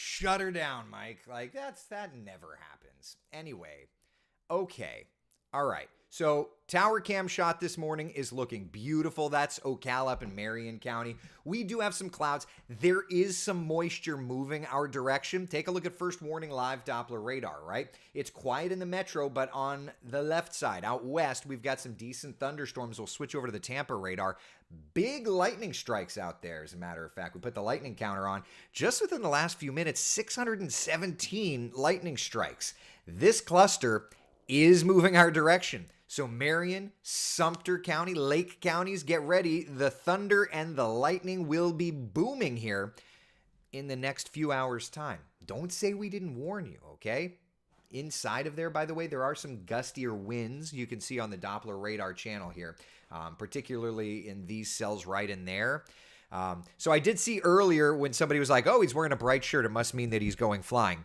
Shut her down, Mike. Like, that never happens. Anyway, okay. All right. So tower cam shot this morning is looking beautiful. That's Ocala up in Marion County. We do have some clouds. There is some moisture moving our direction. Take a look at first warning live Doppler radar, right? It's quiet in the metro, but on the left side, out west, we've got some decent thunderstorms. We'll switch over to the Tampa radar. Big lightning strikes out there, as a matter of fact. We put the lightning counter on. Just within the last few minutes, 617 lightning strikes. This cluster is moving our direction. So Marion, Sumter County, Lake counties, get ready. The thunder and the lightning will be booming here in the next few hours' time. Don't say we didn't warn you, okay? Inside of there, by the way, there are some gustier winds you can see on the Doppler radar channel here, particularly in these cells right in there. So I did see earlier when somebody was like, oh, he's wearing a bright shirt, it must mean that he's going flying.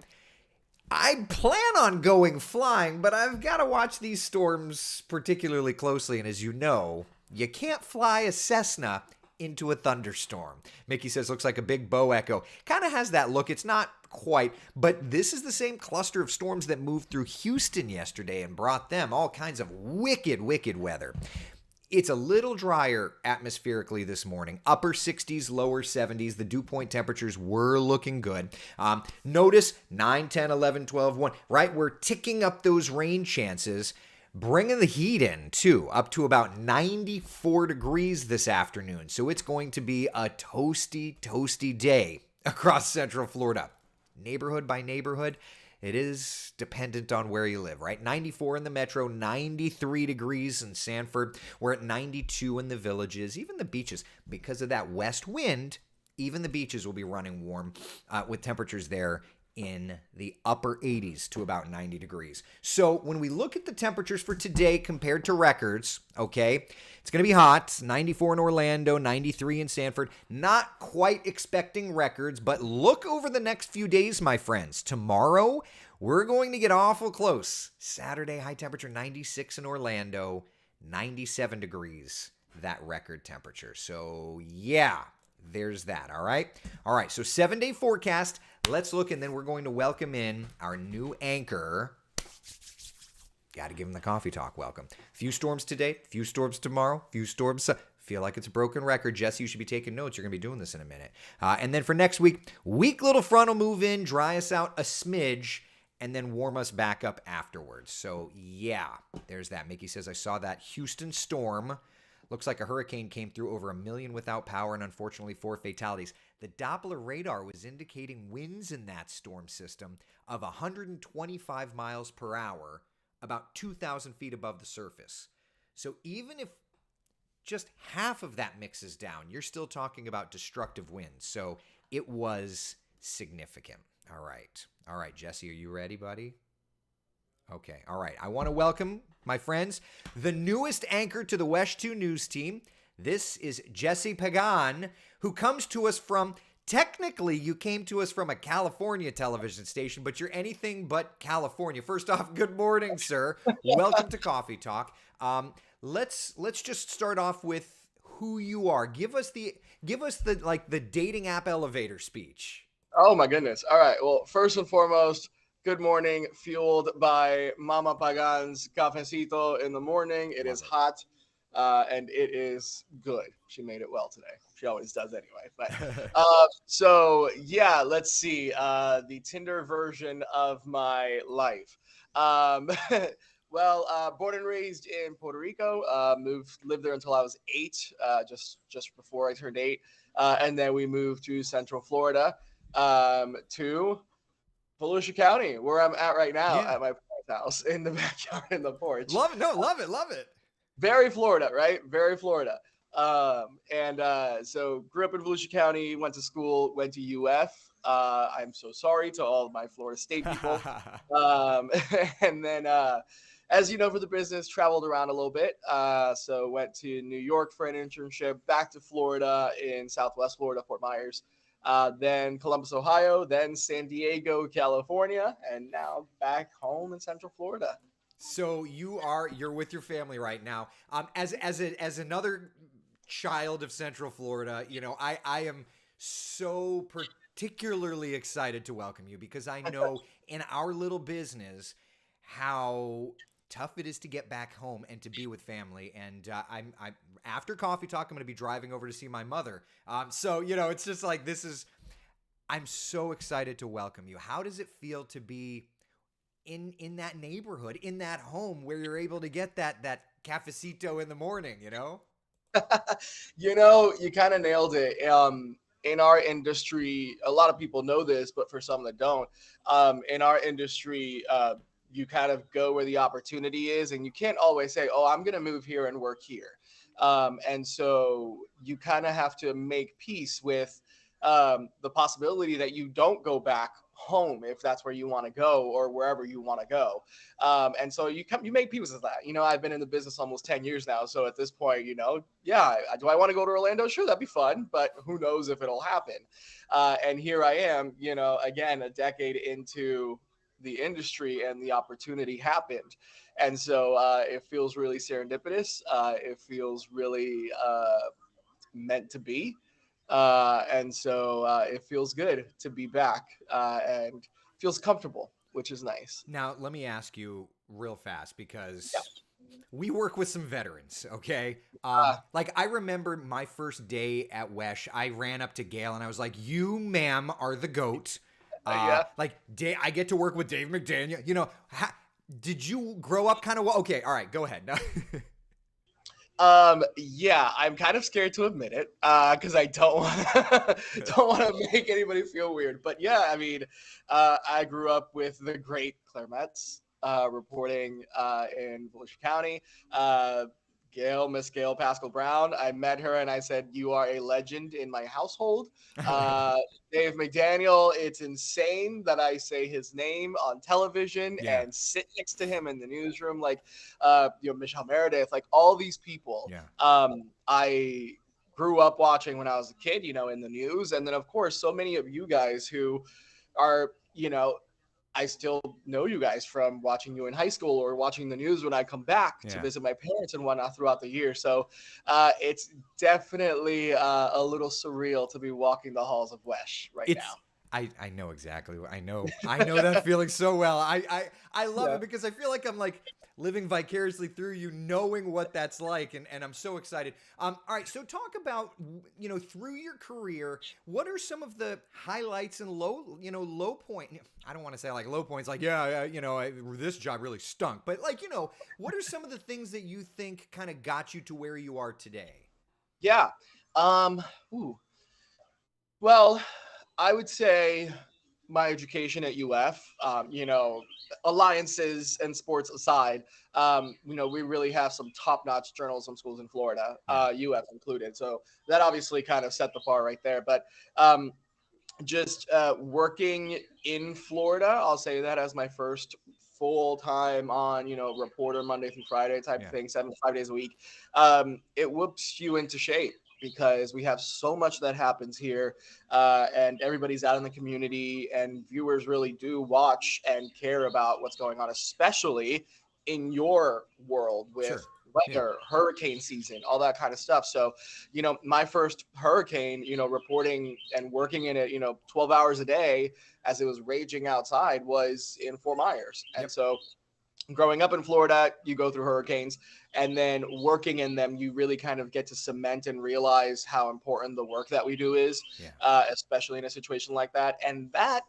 I plan on going flying, but I've got to watch these storms particularly closely. And as you know, you can't fly a Cessna into a thunderstorm. Mickey says, looks like a big bow echo. Kind of has that look. It's not quite, but this is the same cluster of storms that moved through Houston yesterday and brought them all kinds of wicked weather. It's a little drier atmospherically this morning. Upper 60s, lower 70s. The dew point temperatures were looking good. Notice 9, 10, 11, 12, 1. Right, we're ticking up those rain chances. Bringing the heat in, too, up to about 94 degrees this afternoon. So it's going to be a toasty day across Central Florida. Neighborhood by neighborhood. It is dependent on where you live, right? 94 in the metro, 93 degrees in Sanford. We're at 92 in the villages, even the beaches. Because of that west wind, even the beaches will be running warm with temperatures there in the upper 80s to about 90 degrees. So when we look at the temperatures for today compared to records, okay, it's going to be hot. 94 in Orlando, 93 in Sanford. Not quite expecting records, but look over the next few days, my friends. Tomorrow, we're going to get awful close. Saturday, high temperature 96 in Orlando, 97 degrees, that record temperature. So yeah, there's that, all right? All right, so 7-day forecast. Let's look, and then we're going to welcome in our new anchor. Got to give him the coffee talk welcome. Few storms today, few storms tomorrow, few storms. Feel like it's a broken record. Jesse, you should be taking notes. You're going to be doing this in a minute. And then for next week, weak little front will move in, dry us out a smidge, and then warm us back up afterwards. So, yeah, there's that. Mickey says, I saw that Houston storm. Looks like a hurricane came through, over 1 million without power, and unfortunately 4 fatalities. The Doppler radar was indicating winds in that storm system of 125 miles per hour, about 2,000 feet above the surface. So even if just half of that mixes down, you're still talking about destructive winds. So it was significant. All right, Jesse, are you ready, buddy? Okay, all right. I want to welcome, my friends, the newest anchor to the Wesh 2 News team. This is Jesse Pagan, who comes to us from, technically, you came to us from a California television station, but you're anything but California. First off, good morning, sir. Welcome to Coffee Talk. Let's just start off with who you are. Give us the the dating app elevator speech. Oh my goodness. All right. Well, first and foremost, good morning, fueled by Mama Pagan's cafecito in the morning. It is hot, and it is good. She made it well today. She always does anyway. But so yeah, let's see. The Tinder version of my life. Well, born and raised in Puerto Rico. Lived there until I was 8, just before I turned 8, and then we moved to Central Florida, to Volusia County, where I'm at right now, at my parents' house, in the backyard, in the porch. Love it. No, love it. Very Florida, right? Very Florida. So grew up in Volusia County, went to school, went to UF. I'm so sorry to all of my Florida State people. And then, as you know, for the business, traveled around a little bit. So went to New York for an internship, back to Florida in Southwest Florida, Fort Myers. Then Columbus, Ohio, then San Diego, California, and now back home in Central Florida. So you're with your family right now. As another child of Central Florida, you know, I am so particularly excited to welcome you because I know in our little business how tough it is to get back home and to be with family. And I'm after coffee talk, I'm going to be driving over to see my mother. So it's just like I'm so excited to welcome you. How does it feel to be in that neighborhood, in that home where you're able to get that cafecito in the morning? You kind of nailed it. In our industry, a lot of people know this, but for some that don't, in our industry, you kind of go where the opportunity is, and you can't always say, "Oh, I'm going to move here and work here." And so you kind of have to make peace with the possibility that you don't go back home if that's where you want to go or wherever you want to go. And so you make peace with that. I've been in the business almost 10 years now. So at this point, yeah, do I want to go to Orlando? Sure, that'd be fun, but who knows if it'll happen. And here I am, again, a decade into the industry, and the opportunity happened. And so it feels really serendipitous. It feels really meant to be. And so it feels good to be back, and feels comfortable, which is nice. Now, let me ask you real fast because Yeah. we work with some veterans, okay? Uh, Like I remember my first day at Wesh, I ran up to Gail and I was like, "You, ma'am, are the goat." yeah. I get to work with Dave McDaniel. Did you grow up kind of well? Okay, all right, go ahead. Yeah, I'm kind of scared to admit it, because I don't want don't want to make anybody feel weird. But yeah, I mean, I grew up with the great Claire Metz, reporting in Volusia County. Miss Gail Pascal Brown. I met her and I said, "You are a legend in my household." Uh, Dave McDaniel. It's insane that I say his name on television Yeah. and sit next to him in the newsroom. Like, Michelle Meredith, like all these people. Yeah. I grew up watching when I was a kid, in the news. And then, of course, so many of you guys who are, I still know you guys from watching you in high school or watching the news when I come back to Yeah. visit my parents and whatnot throughout the year. So it's definitely a little surreal to be walking the halls of Wesh right now. I know exactly what I know that feeling so well. I love Yeah. it because I feel like I'm like living vicariously through you, knowing what that's like, and I'm so excited. All right, so talk about through your career, what are some of the highlights and low point? I don't want to say like low points, like this job really stunk, but like what are some of the things that you think kind of got you to where you are today? Yeah. Ooh. Well, I would say my education at UF, alliances and sports aside, we really have some top-notch journalism schools in Florida, Yeah. UF included. So that obviously kind of set the bar right there. But just working in Florida, I'll say that as my first full time on, reporter Monday through Friday type of Yeah. thing, 5 days a week. It whoops you into shape because we have so much that happens here, and everybody's out in the community, and viewers really do watch and care about what's going on, especially in your world with Sure. Yeah. weather, hurricane season, all that kind of stuff. So, my first hurricane, reporting and working in it, 12 hours a day as it was raging outside was in Fort Myers. And Yep. so growing up in Florida, you go through hurricanes, and then working in them, you really kind of get to cement and realize how important the work that we do is, Yeah. especially in a situation like that. And that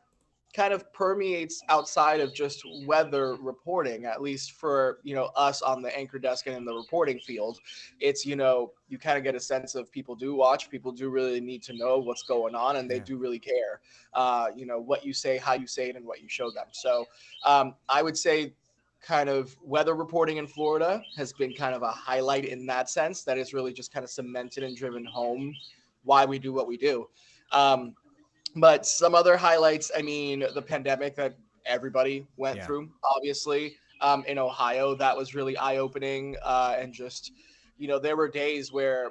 kind of permeates outside of just weather reporting, at least for us on the anchor desk and in the reporting field. It's you kind of get a sense of people do watch, people do really need to know what's going on, and they Yeah. do really care, what you say, how you say it, and what you show them. So I would say kind of weather reporting in Florida has been kind of a highlight in that sense, that it's really just kind of cemented and driven home why we do what we do. But some other highlights, I mean, the pandemic that everybody went Yeah. through, obviously, in Ohio, that was really eye-opening. And just, there were days where,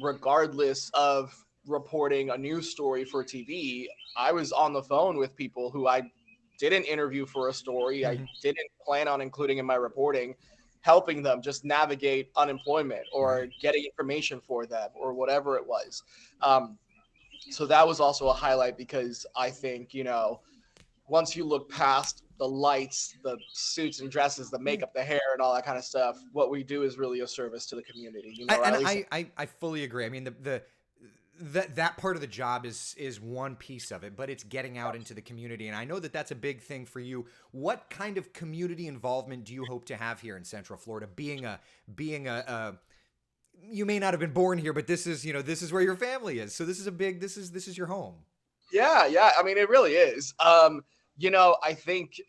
regardless of reporting a news story for TV, I was on the phone with people who I didn't interview for a story, I Mhm. didn't plan on including in my reporting, helping them just navigate unemployment or Right. getting information for them or whatever it was. Um, So that was also a highlight because I think, once you look past the lights, the suits and dresses, the Yeah. makeup, the hair, and all that kind of stuff, what we do is really a service to the community, or And at least. I fully agree. I mean, that part of the job is one piece of it, but it's getting out into the community, and I know that that's a big thing for you. What kind of community involvement do you hope to have here in Central Florida? Being a you may not have been born here, but this is where your family is. So this is your home. Yeah. I mean, it really is. I think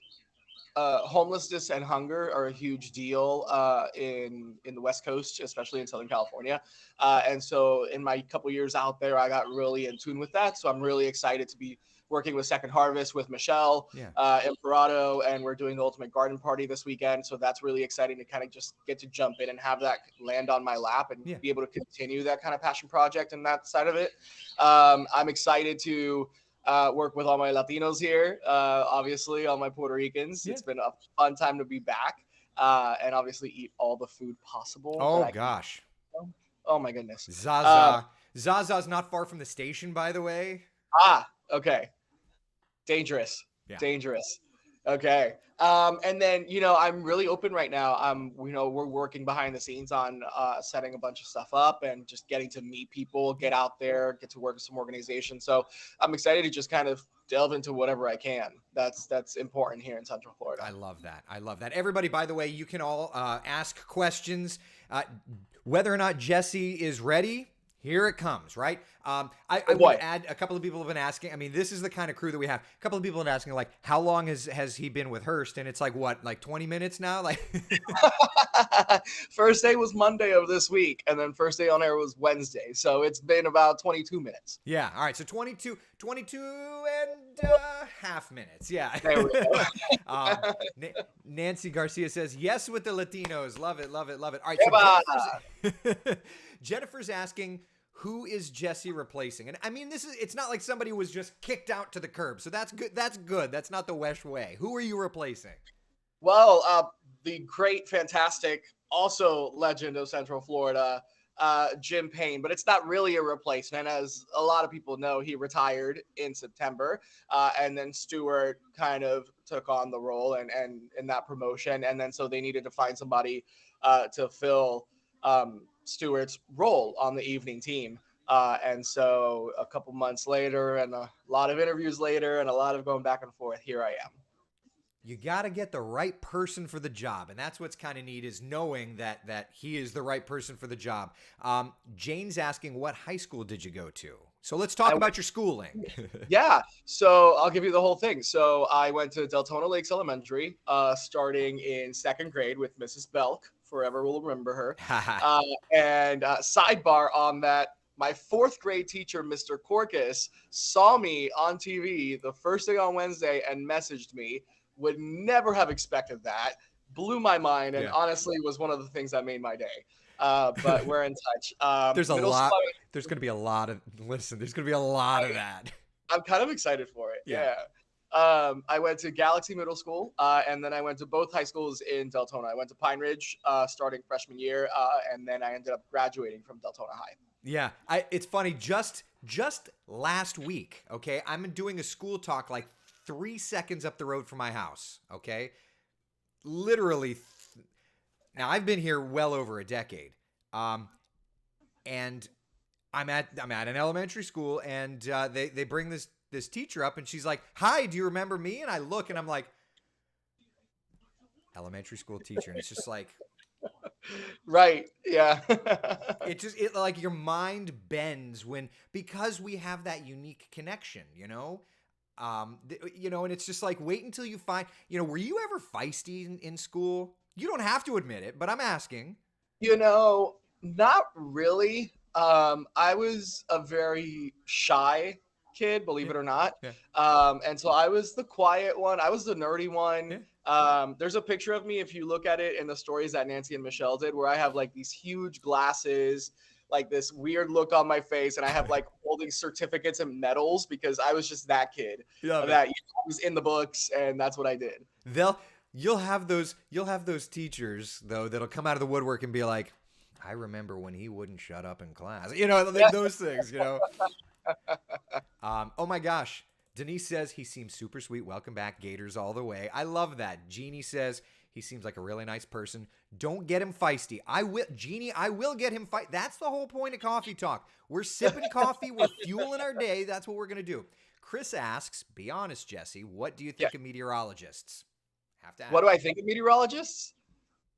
homelessness and hunger are a huge deal in the West Coast, especially in Southern California. And so in my couple years out there, I got really in tune with that. So I'm really excited to be working with Second Harvest with Michelle Yeah. Imperato, and we're doing the Ultimate Garden Party this weekend. So that's really exciting to kind of just get to jump in and have that land on my lap and Yeah. be able to continue that kind of passion project and that side of it. I'm excited to work with all my Latinos here, obviously all my Puerto Ricans. Yeah. It's been a fun time to be back, and obviously eat all the food possible. Oh gosh. Oh my goodness. Zaza's not far from the station, by the way. Okay. Dangerous. Yeah. Dangerous. Okay. And then, I'm really open right now. We're working behind the scenes on setting a bunch of stuff up and just getting to meet people, get out there, get to work with some organizations. So I'm excited to just kind of delve into whatever I can. That's important here in Central Florida. I love that. Everybody, by the way, you can all ask questions. Whether or not Jesse is ready, here it comes, right? I would add, a couple of people have been asking. I mean, this is the kind of crew that we have. A couple of people have been asking, like, how long has he been with Hearst? And it's like, what, like 20 minutes now? Like, first day was Monday of this week, and then first day on air was Wednesday. So it's been about 22 minutes. Yeah. All right. So 22 and a half minutes. Yeah. There we go. Nancy Garcia says, yes, with the Latinos. Love it. All right. So Jennifer's asking, who is Jesse replacing? And I mean, it's not like somebody was just kicked out to the curb. So that's good. That's not the Wesh way. Who are you replacing? Well, the great, fantastic, also legend of Central Florida, Jim Payne, but it's not really a replacement. As a lot of people know, he retired in September, and then Stewart kind of took on the role and in that promotion. And then so they needed to find somebody to fill Stewart's role on the evening team. And so a couple months later and a lot of interviews later and a lot of going back and forth, here I am. You got to get the right person for the job. And that's what's kind of neat, is knowing that he is the right person for the job. Jane's asking, what high school did you go to? So let's talk about your schooling. Yeah. So I'll give you the whole thing. So I went to Deltona Lakes Elementary, starting in second grade with Mrs. Belk. Forever will remember her. And sidebar on that, my fourth grade teacher, Mr. Corcus, saw me on TV the first day on Wednesday and messaged me. Would never have expected that. Blew my mind, and honestly was one of the things that made my day. But we're in touch. There's a lot. There's going to be a lot of There's going to be a lot of that. I'm kind of excited for it. Yeah. I went to Galaxy Middle School, and then I went to both high schools in Deltona. I went to Pine Ridge starting freshman year, and then I ended up graduating from Deltona High. Yeah, it's funny. Just last week, okay, I'm doing a school talk like 3 seconds up the road from my house, okay? Literally. Now, I've been here well over a decade, and I'm at an elementary school, and they bring this teacher up, and she's like, "Hi, do you remember me?" And I look, and I'm like, elementary school teacher, and it's just like, right, yeah. it like your mind bends because we have that unique connection, and it's just like, wait until you find, were you ever feisty in school? You don't have to admit it, but I'm asking. Not really. I was a very shy kid, believe it or not. Yeah. And so I was the quiet one. I was the nerdy one. Yeah. There's a picture of me, if you look at it in the stories that Nancy and Michelle did, where I have like these huge glasses, like this weird look on my face, and I have like holding certificates and medals because I was just that kid that was in the books, and that's what I did. You'll have those teachers though that'll come out of the woodwork and be like, I remember when he wouldn't shut up in class. Those things, Oh my gosh. Denise says he seems super sweet. Welcome back, Gators all the way. I love that. Jeannie says he seems like a really nice person. Don't get him feisty. I will, Jeannie. I will get him fight. That's the whole point of coffee talk. We're sipping coffee. We're fueling our day. That's what we're gonna do. Chris asks, "Be honest, Jesse. What do you think of meteorologists?" Have to ask. What do I think of meteorologists?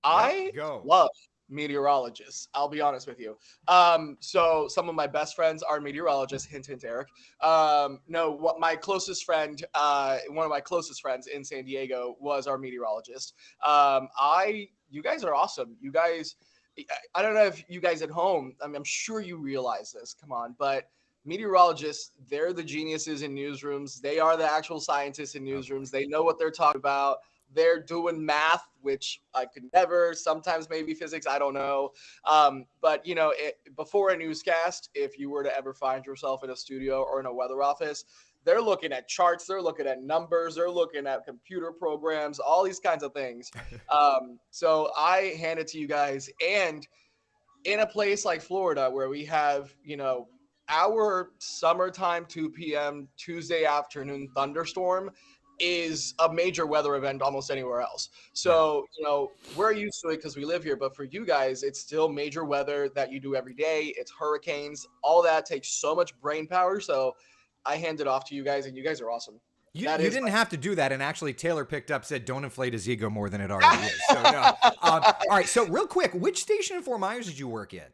I love meteorologists. I'll be honest with you. So some of my best friends are meteorologists. Hint, hint, Eric. No, what my closest friend, one of my closest friends in San Diego was our meteorologist. You guys are awesome. You guys, I don't know if you guys at home, I'm sure you realize this. Come on, but meteorologists, they're the geniuses in newsrooms. They are the actual scientists in newsrooms. They know what they're talking about. They're doing math, which I could never, sometimes maybe physics, I don't know. But, before a newscast, if you were to ever find yourself in a studio or in a weather office, they're looking at charts, they're looking at numbers, they're looking at computer programs, all these kinds of things. So I hand it to you guys. And in a place like Florida where we have, our summertime 2 p.m. Tuesday afternoon thunderstorm is a major weather event almost anywhere else. So, we're used to it because we live here, but for you guys, it's still major weather that you do every day. It's hurricanes. All that takes so much brain power. So I hand it off to you guys, and you guys are awesome. You didn't have to do that. And actually, Taylor picked up, said, don't inflate his ego more than it already is. So, no. All right. So real quick, which station in Fort Myers did you work at?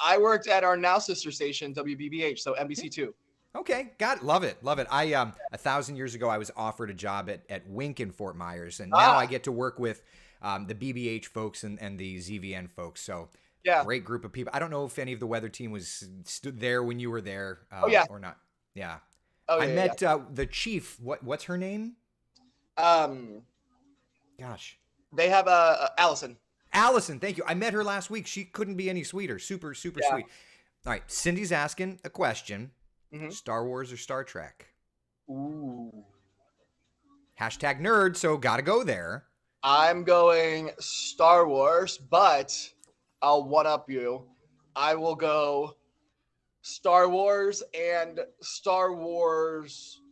I worked at our now sister station, WBBH, so NBC2. Okay, got it. Love it. I 1,000 years ago I was offered a job at Wink in Fort Myers, and now I get to work with the BBH folks and the ZVN folks. So great group of people. I don't know if any of the weather team was stood there when you were there or not. Yeah. I met the chief. What's her name? Gosh. They have Allison. Allison, thank you. I met her last week. She couldn't be any sweeter. Super, super sweet. All right, Cindy's asking a question. Mm-hmm. Star Wars or Star Trek? Ooh. Hashtag nerd, so gotta go there. I'm going Star Wars, but I'll one-up you. I will go Star Wars and Star Wars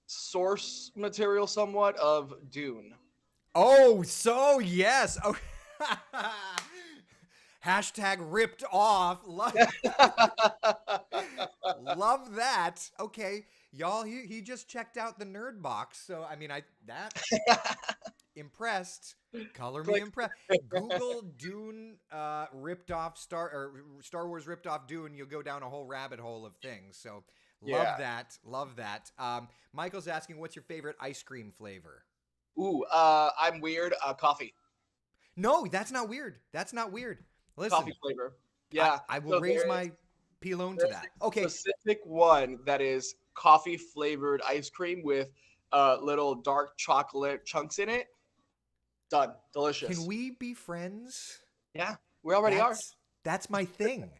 source material somewhat of Dune. Oh, so yes. Oh. Hashtag ripped off. Love that. Okay, y'all. He just checked out the nerd box. So I mean, impressed. Color me impressed. Google Dune ripped off Star Wars ripped off Dune. You'll go down a whole rabbit hole of things. So love that. Love that. Michael's asking, what's your favorite ice cream flavor? Ooh, I'm weird. Coffee. No, that's not weird. Listen, coffee flavor. Yeah. I will raise my P-loan to that. Okay. Specific one that is coffee flavored ice cream with little dark chocolate chunks in it. Done. Delicious. Can we be friends? Yeah, we already are. That's my thing.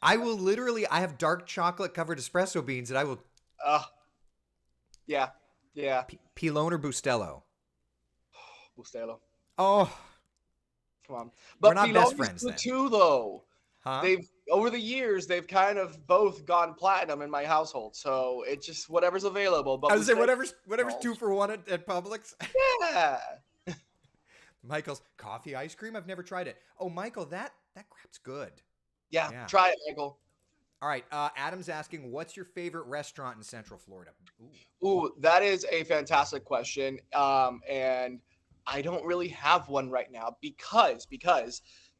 I will literally, I have dark chocolate covered espresso beans that I will. Yeah. Pilone or Bustelo? Bustelo. Oh. Come on. But we're not best friends then. Too, though. Huh? Over the years, they've kind of both gone platinum in my household. So it's just whatever's available. But I was saying whatever's 2 for 1 at Publix. Yeah. Michael's coffee ice cream. I've never tried it. Oh, Michael, that crap's good. Yeah. Try it, Michael. All right. Adam's asking, what's your favorite restaurant in Central Florida? Ooh, that is a fantastic question. And I don't really have one right now because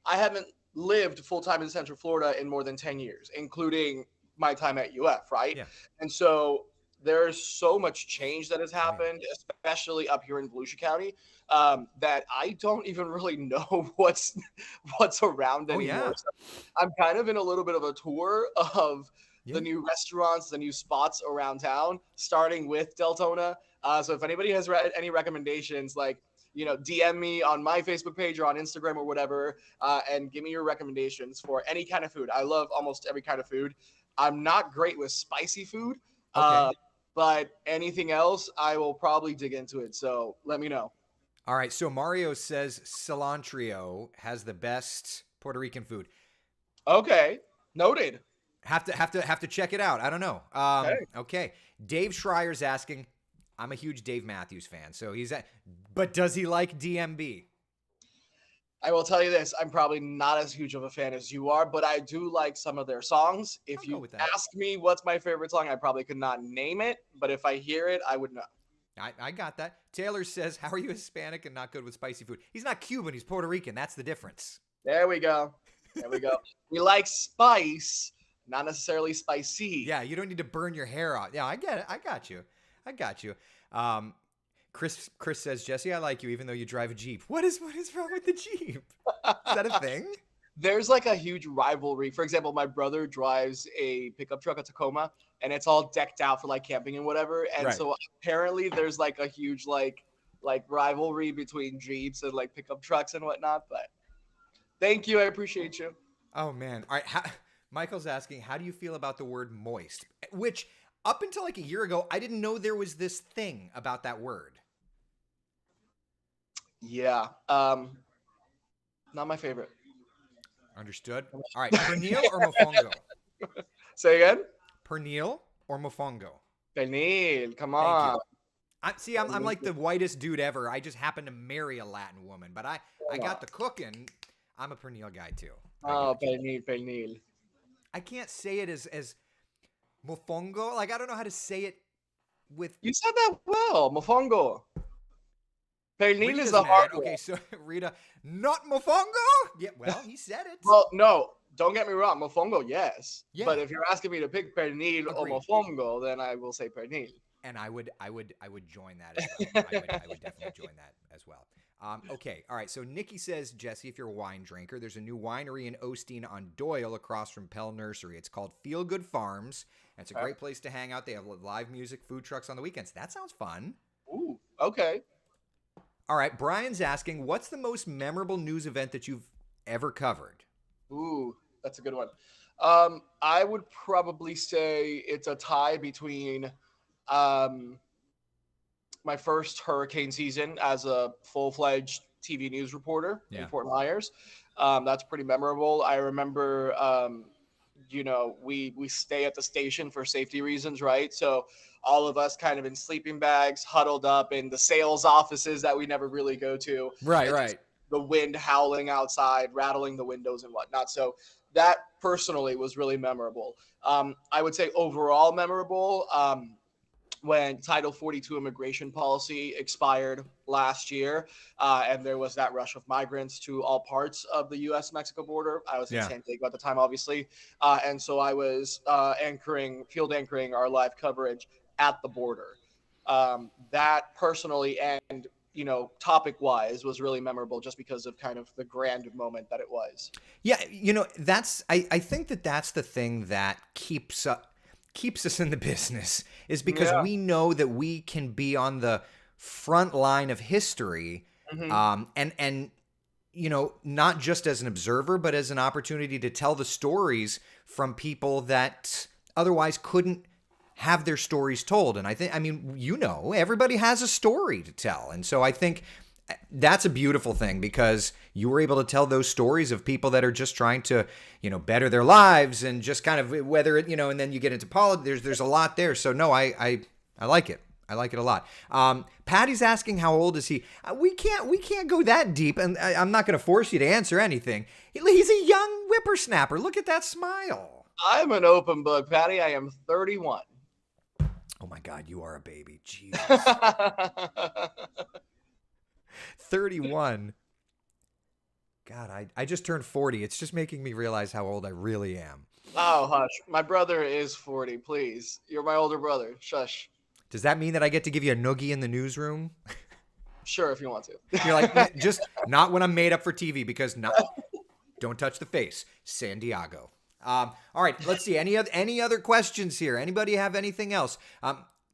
I haven't lived full-time in Central Florida in more than 10 years, including my time at UF, right? Yeah. And so there's so much change that has happened, especially up here in Volusia County, that I don't even really know what's around anymore. Yeah. So I'm kind of in a little bit of a tour of the new restaurants, the new spots around town, starting with Deltona. So if anybody has any recommendations, DM me on my Facebook page or on Instagram or whatever, and give me your recommendations for any kind of food. I love almost every kind of food. I'm not great with spicy food, but anything else, I will probably dig into it. So let me know. All right. So Mario says cilantro has the best Puerto Rican food. Okay. Noted. Have to check it out. I don't know. Okay. Okay. Dave Schreier's asking. I'm a huge Dave Matthews fan, so but does he like DMB? I will tell you this: I'm probably not as huge of a fan as you are, but I do like some of their songs. I'll If go you with that. ask me what's my favorite song, I probably could not name it, but if I hear it, I would know. I got that. Taylor says, "How are you Hispanic and not good with spicy food?" He's not Cuban. He's Puerto Rican. That's the difference. There we go. There we go. We like spice, not necessarily spicy. Yeah, you don't need to burn your hair out. Yeah, I get it. I got you. I got you. Chris says, Jesse, I like you even though you drive a Jeep. What is wrong with the Jeep? Is that a thing? There's like a huge rivalry. For example, my brother drives a pickup truck, a Tacoma, and it's all decked out for like camping and whatever. And Right. so apparently there's like a huge like rivalry between Jeeps and like pickup trucks and whatnot. But thank you. I appreciate you. Oh, man. All right. Michael's asking, how do you feel about the word moist? Which, up until like a year ago, I didn't know there was this thing about that word. Yeah. Not my favorite. Understood. All right. Pernil or mofongo? Say again? Pernil or mofongo? Pernil. Come Thank on. you. I'm like the whitest dude ever. I just happen to marry a Latin woman, but I got the cooking. I'm a pernil guy too. Oh, pernil. I can't say it as mofongo. Like I don't know how to say it with. You said that well, mofongo. Pernil Rita's is the mad. hard one. Okay, so Rita, not mofongo? Yeah, well, he said it. Well, no, don't get me wrong. Mofongo, yes. Yeah. But if you're asking me to pick pernil or Agreed. mofongo, then I will say pernil. And I would join that as well. I would definitely join that as well. Okay, all right. So Nikki says, Jesse, if you're a wine drinker, there's a new winery in Osteen on Doyle across from Pell Nursery. It's called Feel Good Farms. And it's a great place to hang out. They have live music, food trucks on the weekends. That sounds fun. Ooh, okay. All right, Brian's asking, what's the most memorable news event that you've ever covered? Ooh, that's a good one. I would probably say it's a tie between my first hurricane season as a full-fledged TV news reporter in Fort Myers. That's pretty memorable. I remember, we stay at the station for safety reasons, right? So all of us kind of in sleeping bags, huddled up in the sales offices that we never really go to. Right. The wind howling outside, rattling the windows and whatnot. So that personally was really memorable. I would say overall memorable when Title 42 immigration policy expired last year, and there was that rush of migrants to all parts of the U.S.-Mexico border. I was in San Diego at the time, obviously, and so I was field anchoring our live coverage at the border. That personally and topic-wise was really memorable just because of kind of the grand moment that it was. Yeah, that's I think that's the thing that keeps us in the business is because we know that we can be on the front line of history, and not just as an observer, but as an opportunity to tell the stories from people that otherwise couldn't have their stories told. And everybody has a story to tell. And so I think that's a beautiful thing because you were able to tell those stories of people that are just trying to, better their lives and just kind of whether it, and then you get into politics, there's a lot there. So no, I like it. I like it a lot. Patty's asking how old is he? We can't go that deep, and I'm not going to force you to answer anything. He's a young whippersnapper. Look at that smile. I'm an open book, Patty. I am 31. Oh my God, you are a baby. Jesus. 31. God, I just turned 40. It's just making me realize how old I really am. Oh, hush. My brother is 40, please. You're my older brother. Shush. Does that mean that I get to give you a noogie in the newsroom? Sure, if you want to. You're like, just not when I'm made up for TV because don't touch the face. San Diego. All right, let's see. Any other questions here? Anybody have anything else?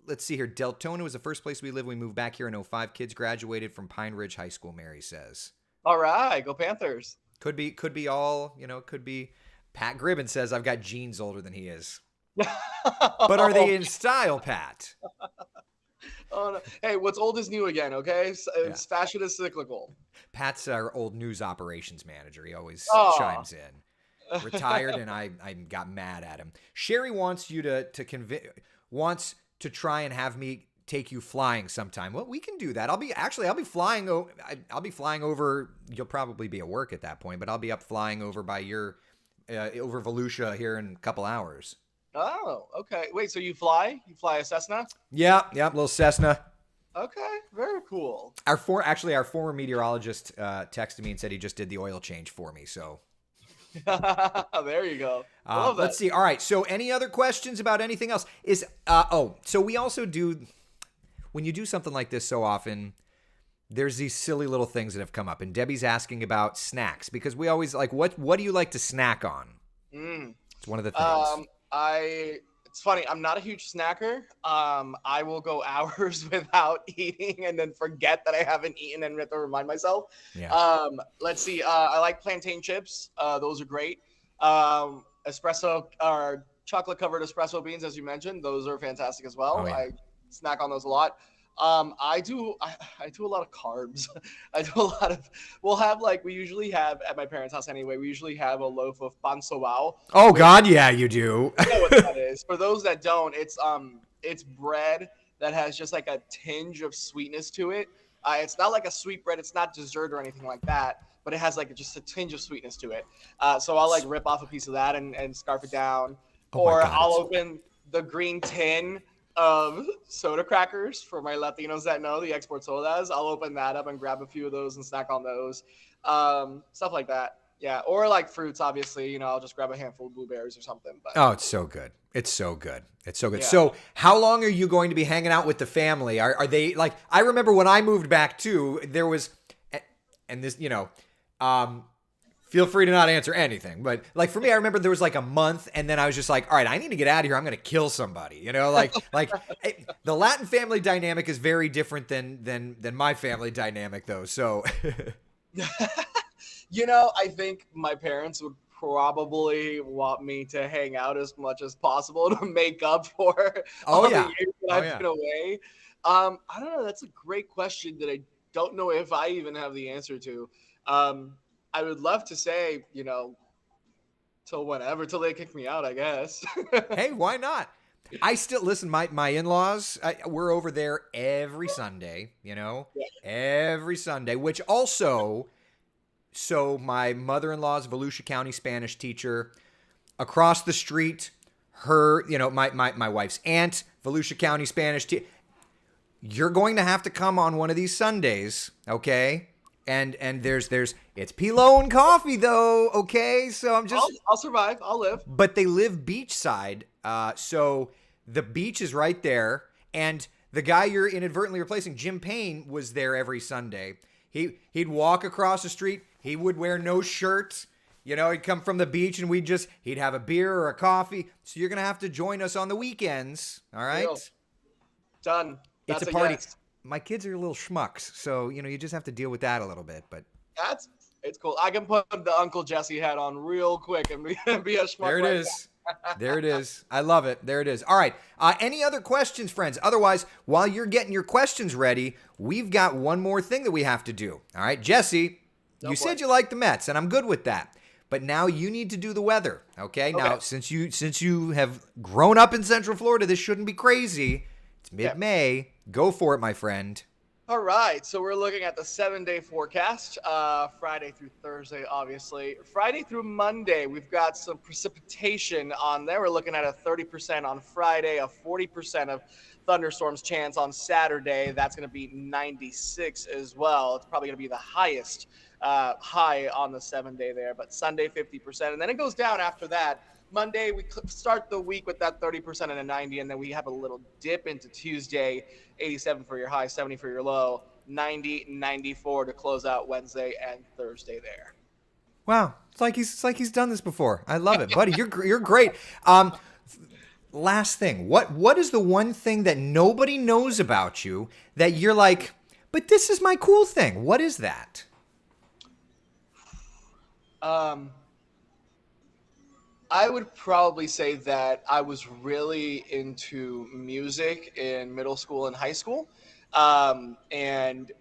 Let's see here. Deltona was the first place we lived. We moved back here in 05. Kids graduated from Pine Ridge High School, Mary says. All right, go Panthers. Could be all, could be. Pat Gribben says I've got jeans older than he is. But are they in style, Pat? Oh, no. Hey, what's old is new again, okay? Fashion is cyclical. Pat's our old news operations manager. He always chimes in. retired, and I got mad at him. Sherry wants you to convince, wants to try and have me take you flying sometime. Well, we can do that. I'll be flying. I'll be flying over. You'll probably be at work at that point, but I'll be up flying over by your over Volusia here in a couple hours. Oh, okay. Wait, so you fly? You fly a Cessna? Yeah, little Cessna. Okay, very cool. Our former meteorologist texted me and said he just did the oil change for me. So there you go. I love that. Let's see. All right. So any other questions about anything else? So we also do, when you do something like this so often, there's these silly little things that have come up. And Debbie's asking about snacks, because we always like, what do you like to snack on? It's one of the things. It's funny. I'm not a huge snacker. I will go hours without eating and then forget that I haven't eaten and have to remind myself. Yeah. Let's see. I like plantain chips. Those are great. Espresso or chocolate covered espresso beans, as you mentioned, those are fantastic as well. Oh, yeah. I snack on those a lot. I do a lot of carbs. I do a lot of, we usually have at my parents' house anyway, we usually have a loaf of pan sobao. Oh God, yeah, you do. You know what that is. For those that don't, it's bread that has just like a tinge of sweetness to it. It's not like a sweet bread, it's not dessert or anything like that, but it has like just a tinge of sweetness to it. So I'll like rip off a piece of that and scarf it down. Or I'll open the green tin of soda crackers for my Latinos that know the export sodas. I'll open that up and grab a few of those and snack on those. Stuff like that. Yeah. Or like fruits, obviously, I'll just grab a handful of blueberries or something. But oh, it's so good. It's so good. It's so good. Yeah. So how long are you going to be hanging out with the family? Are they like, I remember when I moved back too, there was, and this, feel free to not answer anything. But like for me, I remember there was like a month, and then I was just like, all right, I need to get out of here. I'm going to kill somebody. Like the Latin family dynamic is very different than my family dynamic though. So I think my parents would probably want me to hang out as much as possible to make up for all the years that I've been away. I don't know. That's a great question that I don't know if I even have the answer to. I would love to say, till whenever, till they kick me out, I guess. Hey, why not? I still listen. My in-laws, we're over there every Sunday. Every Sunday. Which also, so my mother-in-law's Volusia County Spanish teacher. Across the street, her, my wife's aunt, Volusia County Spanish teacher. You're going to have to come on one of these Sundays, okay? And there's it's Pillow and coffee though, okay? So I'll survive. I'll live. But they live beachside, so the beach is right there. And the guy you're inadvertently replacing, Jim Payne, was there every Sunday. He'd walk across the street. He would wear no shirt. He'd come from the beach, and he'd have a beer or a coffee. So you're gonna have to join us on the weekends, all right? Deal. Done. That's it's a party. Yes. My kids are little schmucks, so you just have to deal with that a little bit. But it's cool. I can put the Uncle Jesse hat on real quick and be a schmuck. There it is. There it is. I love it. There it is. All right. Any other questions, friends? Otherwise, while you're getting your questions ready, we've got one more thing that we have to do. All right, Jesse, you said you like the Mets, and I'm good with that. But now you need to do the weather. Okay. Now, since you have grown up in Central Florida, this shouldn't be crazy. It's mid-May. Yeah. Go for it, my friend. All right. So we're looking at the 7-day forecast, Friday through Thursday, obviously. Friday through Monday, we've got some precipitation on there. We're looking at a 30% on Friday, a 40% of thunderstorms chance on Saturday. That's going to be 96 as well. It's probably going to be the highest high on the 7-day there. But Sunday, 50%. And then it goes down after that. Monday, we start the week with that 30% and a 90, and then we have a little dip into Tuesday, 87 for your high, 70 for your low, 90, 94 to close out Wednesday and Thursday there. Wow, it's like he's done this before. I love it, buddy. You're great. Last thing, what is the one thing that nobody knows about you that you're like, but this is my cool thing? What is that? I would probably say that I was really into music in middle school and high school. And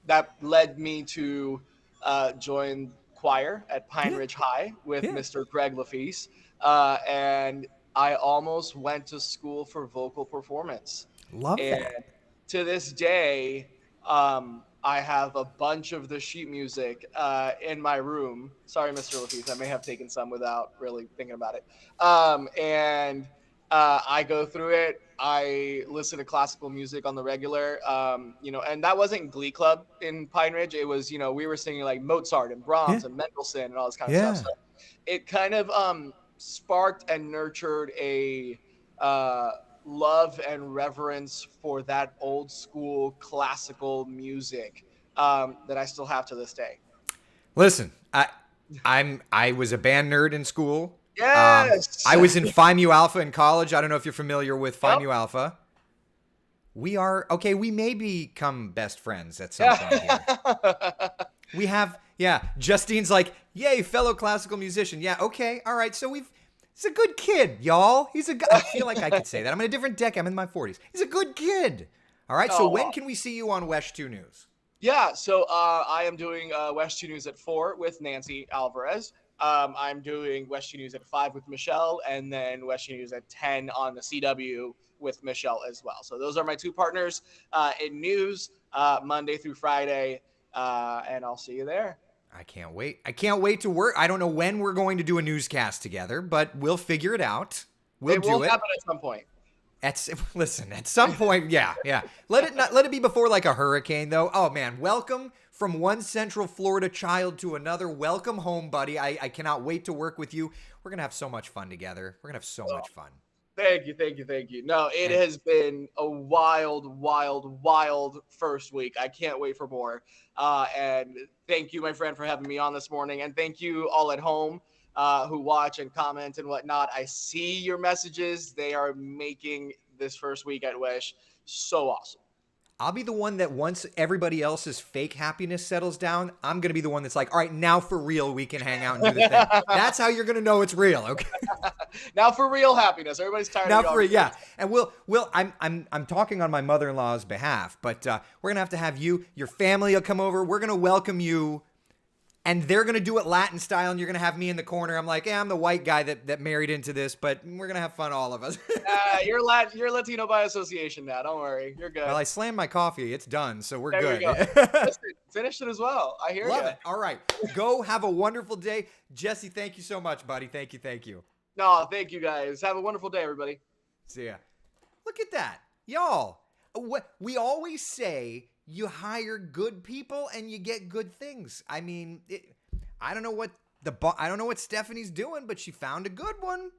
that led me to join choir at Pine Yeah. Ridge High with Yeah. Mr. Greg Lafice, and I almost went to school for vocal performance. Love And that. to this day, I have a bunch of the sheet music in my room. Sorry, Mr. Lafitte, I may have taken some without really thinking about it. And I go through it. I listen to classical music on the regular, and that wasn't Glee Club in Pine Ridge. It was, we were singing like Mozart and Yeah. Brahms and Mendelssohn and all this kind of stuff. Yeah. So it kind of sparked and nurtured a uh, love and reverence for that old school classical music that I still have to this day. Listen, I was a band nerd in school. Yes. I was in Phi Mu Alpha in college. I don't know if you're familiar with Phi Yep. Mu Alpha. We are okay. We may become best friends at some point here. We have, yeah. Justine's like, yay, fellow classical musician. Yeah, okay, all right. So he's a good kid, y'all. I feel like I could say that. I'm in a different decade. I'm in my 40s. He's a good kid. All right. So Oh, when wow. can we see you on Wesh 2 News? Yeah, so I am doing West 2 News at 4 with Nancy Alvarez. I'm doing West 2 News at 5 with Michelle, and then West 2 News at 10 on the CW with Michelle as well. So those are my two partners in news, Monday through Friday, and I'll see you there. I can't wait. I can't wait to work. I don't know when we're going to do a newscast together, but we'll figure it out. We'll It do will it. happen at some point. Listen, at some point, yeah. Let it be before like a hurricane, though. Oh man, welcome from one Central Florida child to another. Welcome home, buddy. I cannot wait to work with you. We're gonna have so much fun together. We're gonna have so much fun. Thank you. No, it has been a wild first week. I can't wait for more. And thank you, my friend, for having me on this morning. And thank you all at home who watch and comment and whatnot. I see your messages. They are making this first week at Wish so awesome. I'll be the one that once everybody else's fake happiness settles down, I'm going to be the one that's like, all right, now for real, we can hang out and do the thing. That's how you're going to know it's real, okay? Now for real happiness. Everybody's tired Now of for yeah. And I'm talking on my mother-in-law's behalf, but we're going to have you, your family will come over. We're going to welcome you. And they're going to do it Latin style, and you're going to have me in the corner. I'm like, yeah, I'm the white guy that married into this, but we're going to have fun, all of us. You're Latino by association now. Don't worry. You're good. Well, I slammed my coffee. It's done, so we're there good. We go. Listen, finish it as well. I hear you. Love it. All right. Go have a wonderful day. Jesse, thank you so much, buddy. Thank you. No, thank you guys. Have a wonderful day, everybody. See ya. Look at that. Y'all, we always say you hire good people and you get good things. I mean, I don't know what Stephanie's doing, but she found a good one.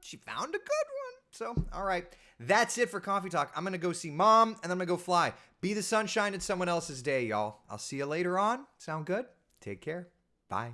So, all right. That's it for Coffee Talk. I'm going to go see Mom, and then I'm going to go fly. Be the sunshine in someone else's day, y'all. I'll see you later on. Sound good? Take care. Bye.